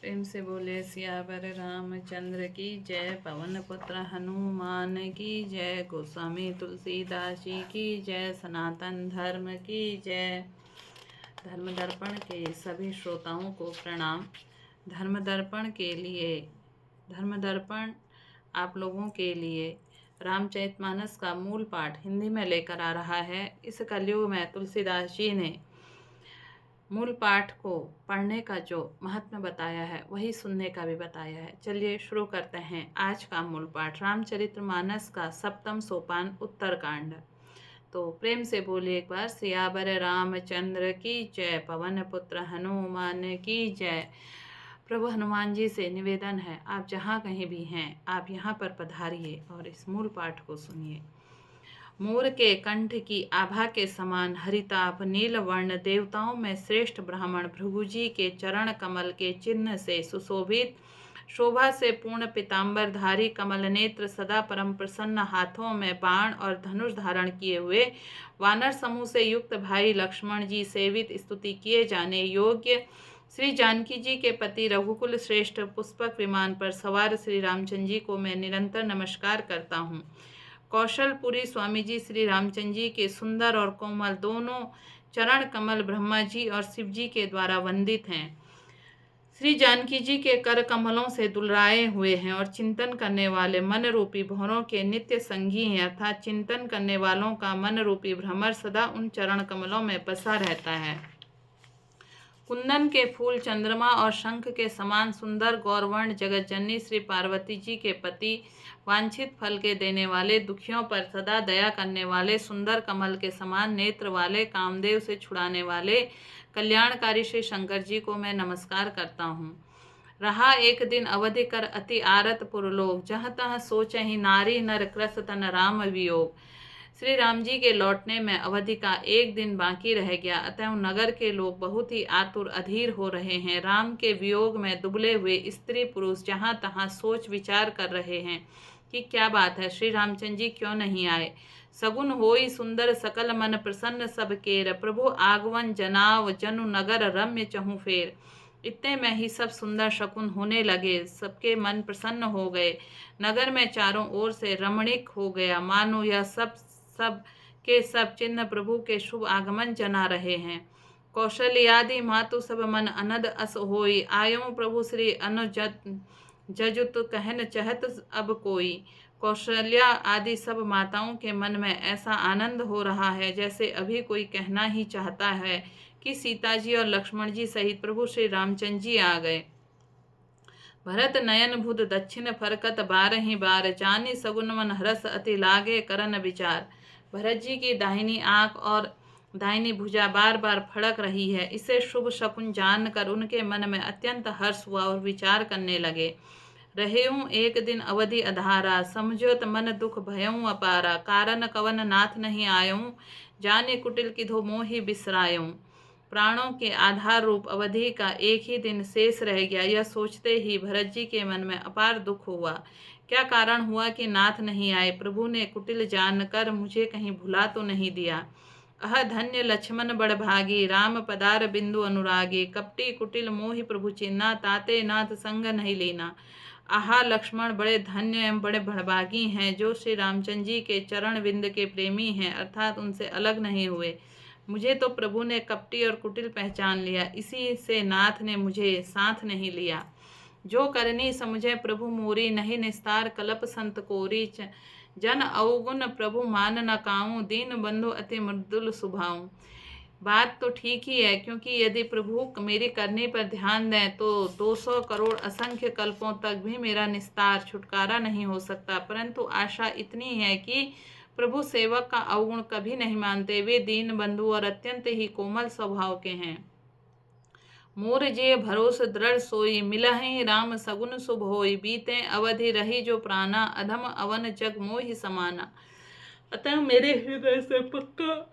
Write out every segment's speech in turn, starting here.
प्रेम से बोले सियावर रामचंद्र की जय, पवन पुत्र हनुमान की जय, गोस्वामी तुलसीदास जी की जय, सनातन धर्म की जय। धर्म दर्पण के सभी श्रोताओं को प्रणाम। धर्म दर्पण आप लोगों के लिए रामचरितमानस का मूल पाठ हिंदी में लेकर आ रहा है। इस कलयुग में तुलसीदास जी ने मूल पाठ को पढ़ने का जो महत्व बताया है वही सुनने का भी बताया है। चलिए शुरू करते हैं आज का मूल पाठ, रामचरितमानस का सप्तम सोपान उत्तरकांड। तो प्रेम से बोलिए एक बार, सियावर रामचंद्र की जय, पवन पुत्र हनुमान की जय। प्रभु हनुमान जी से निवेदन है, आप जहाँ कहीं भी हैं आप यहाँ पर पधारिए और इस मूल पाठ को सुनिए। मोर के कंठ की आभा के समान हरिताभ नील वर्ण, देवताओं में श्रेष्ठ ब्राह्मण भृगुजी के चरण कमल के चिन्ह से सुशोभित, शोभा से पूर्ण पीताम्बरधारी कमल नेत्र, सदा परम प्रसन्न, हाथों में बाण और धनुष धारण किए हुए, वानर समूह से युक्त भाई लक्ष्मण जी सेवित, स्तुति किए जाने योग्य श्री जानकी जी के पति, रघुकुल श्रेष्ठ, पुष्पक विमान पर सवार श्री रामचंद्र जी को मैं निरंतर नमस्कार करता हूँ। कौशलपुरी स्वामी जी श्री रामचंद्र जी के सुंदर और कोमल दोनों चरण कमल ब्रह्मा जी और शिव जी के द्वारा वंदित हैं। श्री जानकी जी के कर कमलों से दुलराए हुए हैं और चिंतन करने वाले मन रूपी भंवरों के नित्य संगी हैं, अर्थात चिंतन करने वालों का मन रूपी भ्रमर सदा उन चरण कमलों में बसा रहता है। कुंदन के फूल, चंद्रमा और शंख के समान सुंदर गौरवर्ण जगत जननी श्री पार्वती जी के पति, वांछित फल के देने वाले, दुखियों पर सदा दया करने वाले, सुंदर कमल के समान नेत्र वाले, कामदेव से छुड़ाने वाले कल्याणकारी श्री शंकर जी को मैं नमस्कार करता हूँ। रहा एक दिन अवधि कर अति आरत पुरलोक, जहाँ तहाँ सोचहि नारी नर कृस तन राम वियोग। श्री राम जी के लौटने में अवधि का एक दिन बाकी रह गया, अतः नगर के लोग बहुत ही आतुर अधीर हो रहे हैं। राम के वियोग में दुबले हुए स्त्री पुरुष जहाँ तहाँ सोच विचार कर रहे हैं कि क्या बात है, श्री रामचंद्र जी क्यों नहीं आए। सगुन होई सुंदर सकल मन प्रसन्न सब केर, प्रभु आगमन जनाव जनु नगर रम्य चहु फेर। इतने में ही सब सुंदर शकुन होने लगे, सबके मन प्रसन्न हो गए, नगर में चारों ओर से रमणीक हो गया, मानो यह सब के सब चिन्ह प्रभु के शुभ आगमन जना रहे हैं। कौशल्यादि मातु सब मन अनद अस होई, आयो प्रभु श्री अनुजत जजुत कहन चहत अब कोई। कौशल्या आदि सब माताओं के मन में ऐसा आनंद हो रहा है जैसे अभी कोई कहना ही चाहता है कि सीता जी और लक्ष्मण जी सहित प्रभु श्री रामचंद्र जी आ गए। भरत नयन बुध दक्षिण फरकत बारहि बार, जानी सगुन मन हरस अति लागे करन विचार। भरत जी की दाहिनी आंख और दाहिनी भुजा बार बार फड़क रही है, इसे शुभ शकुन जानकर उनके मन में अत्यंत हर्ष हुआ और विचार करने लगे। रहेऊं एक दिन अवधि अधारा, समझोत मन दुख भयऊं अपारा, कारण कवन नाथ नहीं आयऊं, जाने कुटिल किधो मोहि बिसरायूं। प्राणों के आधार रूप अवधि का एक ही दिन शेष रह गया, यह सोचते ही भरत जी के मन में अपार दुख हुआ। क्या कारण हुआ कि नाथ नहीं आए, प्रभु ने कुटिल जानकर मुझे कहीं भुला तो नहीं दिया। अह धन्य लक्ष्मण बड़भागी, राम पदार बिंदु अनुरागी, कपटी कुटिल मोहि प्रभु चिन्ना, ताते नाथ संग नहीं लेना। आहा लक्ष्मण बड़े धन्य एवं बड़े बड़भागी हैं, जो श्री रामचंद्र जी के चरण बिंद के प्रेमी हैं, अर्थात उनसे अलग नहीं हुए। मुझे तो प्रभु ने कपटी और कुटिल पहचान लिया, इसी से नाथ ने मुझे साथ नहीं लिया। जो करनी समझे प्रभु मोरी, नहीं निस्तार कलप संत कोरी, जन अवगुण प्रभु मान न काऊं, दीन बंधु अति मृदुल सुभाऊं। बात तो ठीक ही है, क्योंकि यदि प्रभु मेरी करनी पर ध्यान दें तो 200 करोड़ असंख्य कल्पों तक भी मेरा निस्तार छुटकारा नहीं हो सकता, परंतु आशा इतनी है कि प्रभु सेवक का अवगुण कभी नहीं मानते। वे दीन बंधु और अत्यंत ही कोमल स्वभाव के हैं। मोर जे भरोस दृढ़ सोई, मिलहि राम सगुन शुभ होई, बीते अवधि रही जो प्राणा, अधम अवन जग मोहि समाना। अतः मेरे हृदय से पक्का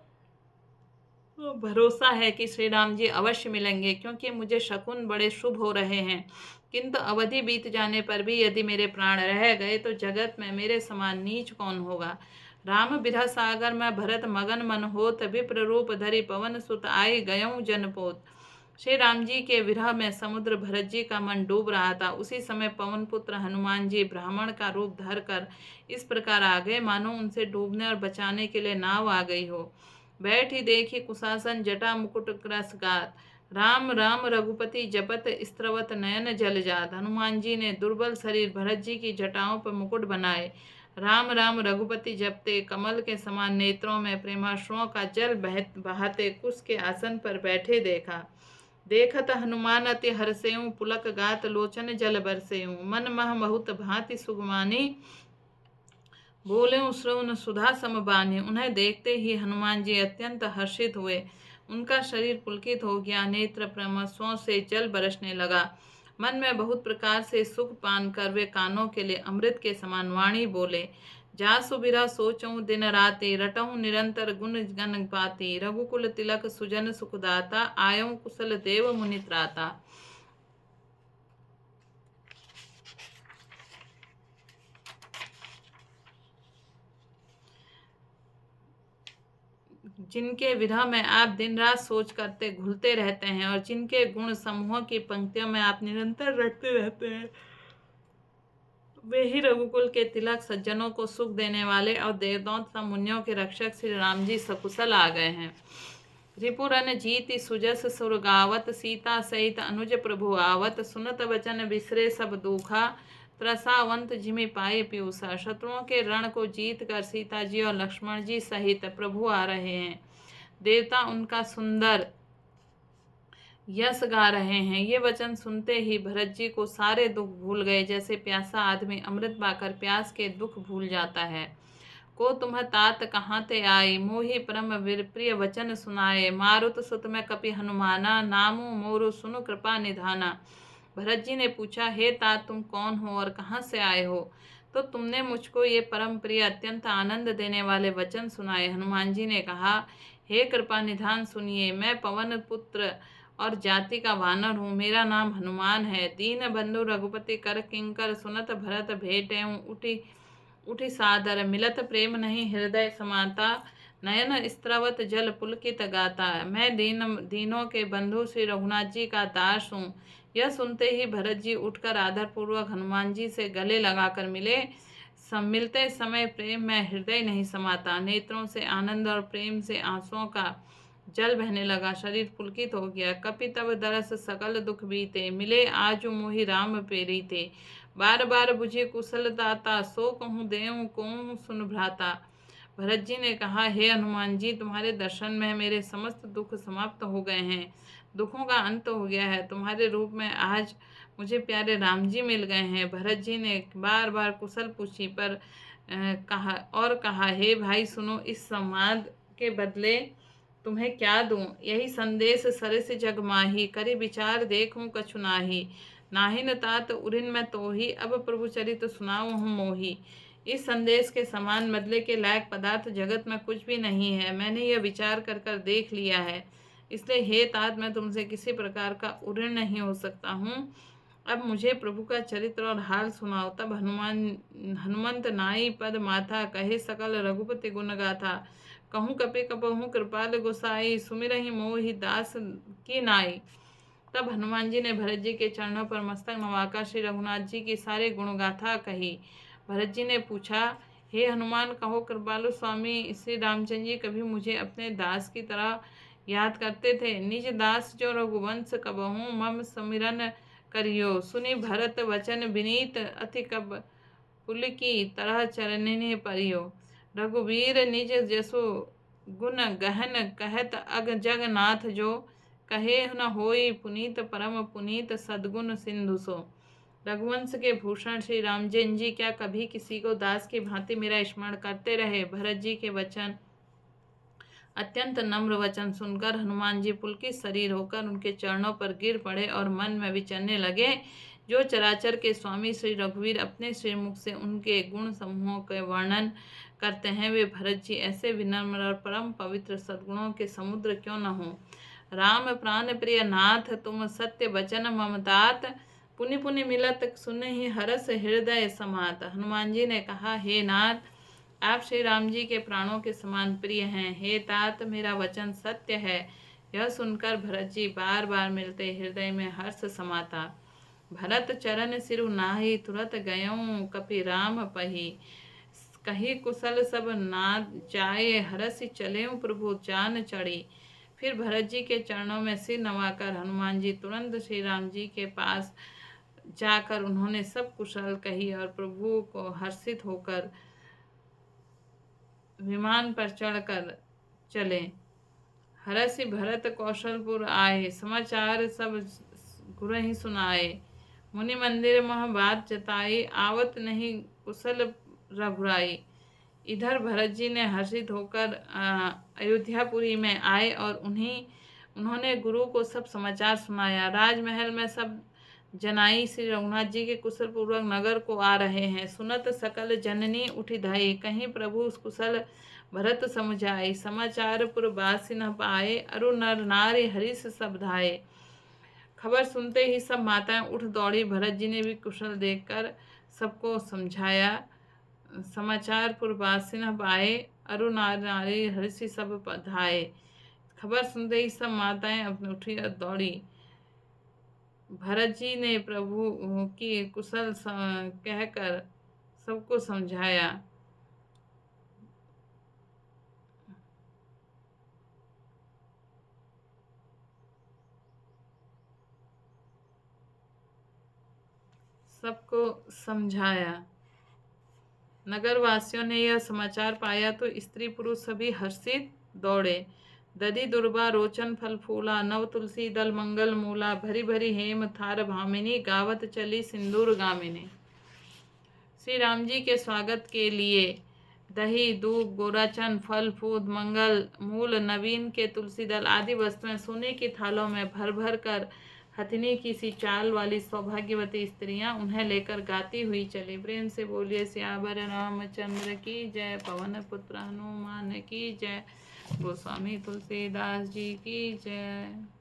भरोसा है कि श्री राम जी अवश्य मिलेंगे, क्योंकि मुझे शकुन बड़े शुभ हो रहे हैं। किंतु अवधि बीत जाने पर भी यदि मेरे प्राण रह गए तो जगत में मेरे समान नीच कौन होगा। राम बिरह सागर में भरत मगन मन होत, विप्र रूप धरि पवन सुत आई गयऊं जनपोत। श्री राम जी के विरह में समुद्र भरत जी का मन डूब रहा था। उसी समय पवन पुत्र हनुमान जी ब्राह्मण का रूप धरकर इस प्रकार आ गए मानो उनसे डूबने और बचाने के लिए नाव आ गई हो। बैठ ही देखी कुशासन जटा मुकुट ग्रस गात, राम राम रघुपति जपत स्त्रवत नयन जल जात। हनुमान जी ने दुर्बल शरीर भरत जी की जटाओं पर मुकुट बनाए, राम राम रघुपति जपते, कमल के समान नेत्रों में प्रेमाश्रुओं का जल बहाते कुश के आसन पर बैठे देखा। देखत हनुमान अति हर्षेऊ, पुलक गात लोचन जल बरसेऊ। मन मह बहुत भांति सुगमानी, बोले श्रवण सुधा समबानी। उन्हें देखते ही हनुमान जी अत्यंत हर्षित हुए, उनका शरीर पुलकित हो गया, नेत्र प्रमस्वों से जल बरसने लगा। मन में बहुत प्रकार से सुख पान कर वे कानों के लिए अमृत के समान वाणी बोले। जासु बिरह सोचऊं दिन राति, रटऊं निरंतर गुण गण पाती। रघुकुल तिलक सुजन सुखदाता, आयऊं कुशल देव मुनि त्राता। जिनके विरह में आप दिन रात सोच करते घुलते रहते हैं और जिनके गुण समूहों की पंक्तियों में आप निरंतर रटते रहते हैं, वे ही रघुकुल के तिलक, सज्जनों को सुख देने वाले और देवताओं तथा मुनियों के रक्षक श्री राम जी सकुशल आ गए हैं। रिपुरन जीति सुजस सुर गावत, सीता सहित अनुज प्रभु आवत। सुनत वचन बिसरे सब दुखा, त्रसावंत जिमि पाए पीयूषा। शत्रुओं के रण को जीत कर सीता जी और लक्ष्मण जी सहित प्रभु आ रहे हैं। देवता उनका सुंदर यश गा रहे हैं। ये वचन सुनते ही भरत जी को सारे दुख भूल गए, जैसे प्यासा आदमी अमृत पाकर प्यास के दुख भूल जाता है। को तुम तात कहाँ ते आई, मोहि परम प्रिय वचन सुनाए। मारुत सुत में कपि हनुमाना, नामु मोरु सुनु कृपा निधाना। भरत जी ने पूछा, हे तात तुम कौन हो और कहाँ से आए हो? तो तुमने मुझको ये परम प्रिय अत्यंत आनंद देने वाले वचन सुनाए। हनुमान जी ने कहा, हे कृपा निधान सुनिए, मैं पवन पुत्र और जाति का वानर हूँ। मेरा नाम हनुमान है। दीन बंधु रघुपति कर किंकर, सुनत भरत भेटेऊं उठी उठी सादर। मिलत प्रेम नहीं हृदय समाता, नयन स्त्रवत जल पुलकित गाता। मैं दीनों के बंधु श्री रघुनाथ जी का दास हूँ। यह सुनते ही भरत जी उठकर आदरपूर्वक हनुमान जी से गले लगाकर मिले। मिलते समय प्रेम में हृदय नहीं समाता, नेत्रों से आनंद और प्रेम से आंसुओं का जल बहने लगा, शरीर पुलकित हो गया। कपि तब दरस सकल दुख बीते, मिले आजु मोहि राम पेरी थे। बार बार बुझे कुशल दाता, सो कहूँ देऊँ कहूँ सुन भ्राता। भरत जी ने कहा, हे हनुमान जी, तुम्हारे दर्शन में मेरे समस्त दुख समाप्त हो गए हैं, दुखों का अंत हो गया है। तुम्हारे रूप में आज मुझे प्यारे राम जी मिल गए हैं। भरत जी ने बार बार कुशल पूछी पर कहा, हे भाई सुनो, इस संवाद के बदले तुम्हें क्या दूं? यही संदेश सरस जग माही, करी विचार देखूं कछु नाही। नाहिन तात उरिन मैं तोही, अब प्रभु चरित सुनाऊं हूँ मोही। इस संदेश के समान बदले के लायक पदार्थ जगत में कुछ भी नहीं है। मैंने यह विचार कर कर देख लिया है, इसलिए हे तात मैं तुमसे किसी प्रकार का उऋण नहीं हो सकता हूँ। अब मुझे प्रभु का चरित्र और हाल सुनाओ। तब हनुमंत नाई पद माथा, कहे सकल रघुपति गुण गाथा। कहूँ कपि कपहूँ कृपाल गोसाई, सुमिरहि मोहि दास की नाई। तब हनुमान जी ने भरत जी के चरणों पर मस्तक नवाकर श्री रघुनाथ जी की सारे गुणगाथा कही। भरत जी ने पूछा, हे हनुमान, कहो कृपालु स्वामी श्री रामचंद्र जी कभी मुझे अपने दास की तरह याद करते थे? निज दास जो रघुवंश कबहूँ, मम सुमिरन करियो। सुनि भरत वचन विनीत, अति कब पुलकी तरह चरणिने परियो। रघुवीर निज जसु गुण गहन, कहत अग जगन्नाथ जो। कहे न होई पुनीत परम पुनीत, सद्गुण सिंधु सो। रघुवंश के भूषण श्री रामचंद्र जी क्या कभी किसी को दास की भांति मेरा स्मरण करते रहे? भरत जी के वचन, अत्यंत नम्र वचन सुनकर हनुमान जी पुलकित शरीर होकर उनके चरणों पर गिर पड़े और मन में विचरने लगे। जो चराचर के स्वामी श्री रघुवीर अपने श्रीमुख से उनके गुण समूहों के वर्णन करते हैं, वे भरत जी ऐसे विनम्र और परम पवित्र सद्गुणों के समुद्र क्यों न हो। राम प्राण प्रिय नाथ, तुम सत्य वचन ममतात, पुनि पुनि मिलत सुनहि हरस हृदय समात। हनुमान जी ने कहा, हे नाथ, आप श्री राम जी के प्राणों के समान प्रिय हैं। हे तात, मेरा वचन सत्य है, यह सुनकर भरत जी बार बार मिलते हृदय में हर्ष समाता। भरत चरण सिरु नाहि, तुरत गयऊँ कपि राम पही। कही कुशल सब नाद जाए, हरसि चलेऊँ प्रभु जान चढ़ी। फिर भरत जी के चरणों में सिर नवाकर हनुमान जी तुरंत श्री राम जी के पास जाकर उन्होंने सब कुशल कही और प्रभु को हर्षित होकर विमान पर चढ़कर चले। हरसि भरत कौशलपुर आए, समाचार सब गुरहि सुनाए। मुनि मंदिर मह बात जताई, आवत नहीं कुशल रघुराई। इधर भरत जी ने हर्षित होकर अयोध्यापुरी में आए और उन्होंने गुरु को सब समाचार सुनाया। राजमहल में सब जनाई श्री रघुनाथ जी के कुशल पूर्वक नगर को आ रहे हैं। सुनत सकल जननी उठी धाई, कहीं प्रभु कुशल भरत समुझाई। समाचार पुरवासी न पाए, अरु नर नारी हरीश सब धाये। खबर सुनते ही सब माताएं उठ दौड़ी। भरत जी ने भी कुशल देखकर सबको समझाया। समाचार पुरवासी न पाए, अरु नर नारी हरीश सब धाये। खबर सुनते ही सब माताएं अपने उठी और दौड़ी। भरत जी ने प्रभु की कुशल कहकर सबको समझाया। नगरवासियों ने यह समाचार पाया तो स्त्री पुरुष सभी हर्षित दौड़े। दधि दुर्बा रोचन फल फूला, नव तुलसी दल मंगल मूला। भरी भरी हेम थार भामिनी, गावत चली सिंदूर गामिनी। श्री राम जी के स्वागत के लिए दही दूब गोराचन फल फूल मंगल मूल नवीन के तुलसी दल आदि वस्तुएं सोने की थालों में भर भर कर हथिनी की सी चाल वाली सौभाग्यवती स्त्रियां उन्हें लेकर गाती हुई चली। प्रेम से बोलिए सियावर रामचंद्र की जय, पवन पुत्र हनुमान की जय, गोस्वामी तुलसीदास जी की जय।